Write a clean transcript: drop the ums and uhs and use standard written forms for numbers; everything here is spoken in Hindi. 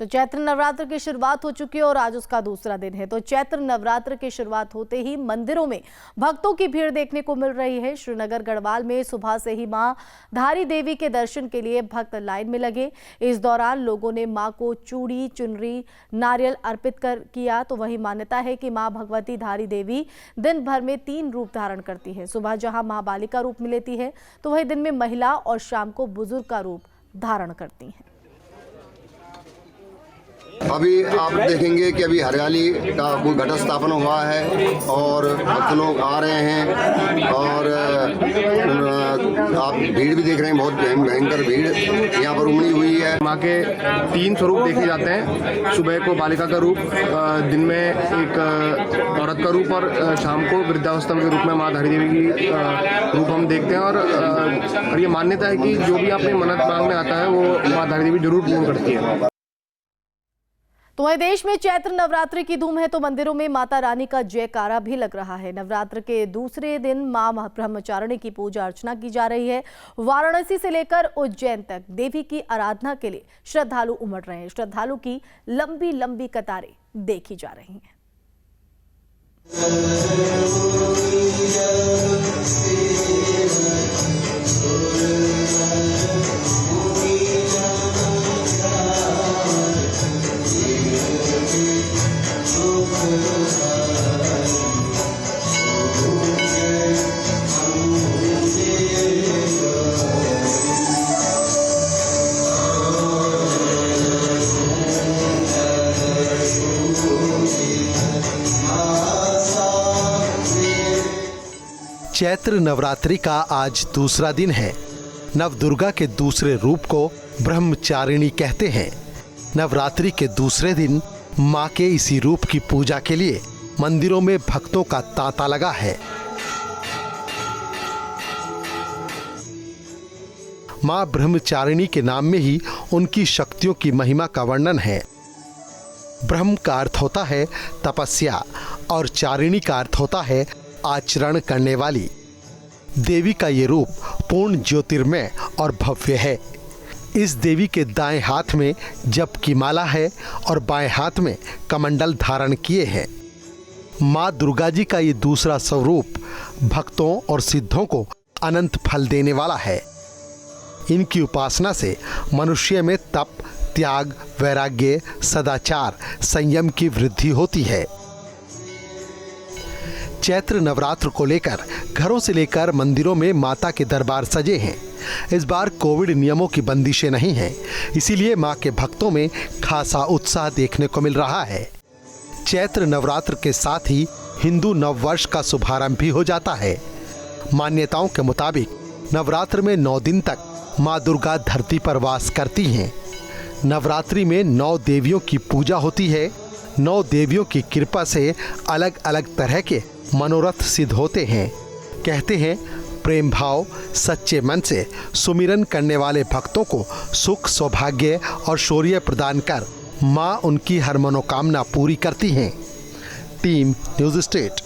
तो चैत्र नवरात्र की शुरुआत हो चुकी है और आज उसका दूसरा दिन है। तो चैत्र नवरात्र की शुरुआत होते ही मंदिरों में भक्तों की भीड़ देखने को मिल रही है। श्रीनगर गढ़वाल में सुबह से ही मां धारी देवी के दर्शन के लिए भक्त लाइन में लगे। इस दौरान लोगों ने मां को चूड़ी, चुनरी, नारियल अर्पित किया। तो वही मान्यता है कि मां भगवती धारी देवी दिन भर में 3 रूप धारण करती है। सुबह जहां मां बालिका रूप में लेती है तो वही दिन में महिला और शाम को बुजुर्ग का रूप धारण करती हैं। अभी आप देखेंगे कि अभी हरियाली का कोई घट स्थापन हुआ है और भक्त लोग आ रहे हैं और आप भीड़ भी देख रहे हैं, बहुत भयंकर भीड़ यहाँ पर उमड़ी हुई है। माँ के 3 स्वरूप देखे जाते हैं। सुबह को बालिका का रूप, दिन में एक औरत का रूप और शाम को वृद्धावस्था के रूप में माँ धारी देवी की रूप हम देखते हैं। और ये मान्यता है कि जो भी अपनी मन्नत मांगने आता है वो माँ धारी देवी जरूर पूर्ण करती है। तो वहीं देश में चैत्र नवरात्रि की धूम है तो मंदिरों में माता रानी का जयकारा भी लग रहा है। नवरात्र के दूसरे दिन मां ब्रह्मचारिणी की पूजा अर्चना की जा रही है। वाराणसी से लेकर उज्जैन तक देवी की आराधना के लिए श्रद्धालु उमड़ रहे हैं। श्रद्धालु की लंबी लंबी कतारें देखी जा रही हैं। चैत्र नवरात्रि का आज दूसरा दिन है। नवदुर्गा के दूसरे रूप को ब्रह्मचारिणी कहते हैं। नवरात्रि के दूसरे दिन मां के इसी रूप की पूजा के लिए मंदिरों में भक्तों का तांता लगा है। मां ब्रह्मचारिणी के नाम में ही उनकी शक्तियों की महिमा का वर्णन है। ब्रह्म का अर्थ होता है तपस्या और चारिणी का अर्थ होता है आचरण करने वाली। देवी का ये रूप पूर्ण ज्योतिर्मय और भव्य है। इस देवी के दाएं हाथ में जप की माला है और बाएं हाथ में कमंडल धारण किए हैं। माँ दुर्गा जी का ये दूसरा स्वरूप भक्तों और सिद्धों को अनंत फल देने वाला है। इनकी उपासना से मनुष्य में तप, त्याग, वैराग्य, सदाचार, संयम की वृद्धि होती है। चैत्र नवरात्र को लेकर घरों से लेकर मंदिरों में माता के दरबार सजे हैं। इस बार कोविड नियमों की बंदिशें नहीं हैं, इसीलिए मां के भक्तों में खासा उत्साह देखने को मिल रहा है। चैत्र नवरात्र के साथ ही हिंदू नववर्ष का शुभारंभ भी हो जाता है। मान्यताओं के मुताबिक नवरात्र में 9 दिन तक मां दुर्गा धरती पर वास करती हैं। नवरात्रि में 9 देवियों की पूजा होती है। 9 देवियों की कृपा से अलग अलग तरह के मनोरथ सिद्ध होते हैं। कहते हैं प्रेम भाव, सच्चे मन से सुमिरन करने वाले भक्तों को सुख, सौभाग्य और शौर्य प्रदान कर मां उनकी हर मनोकामना पूरी करती हैं। Team news state.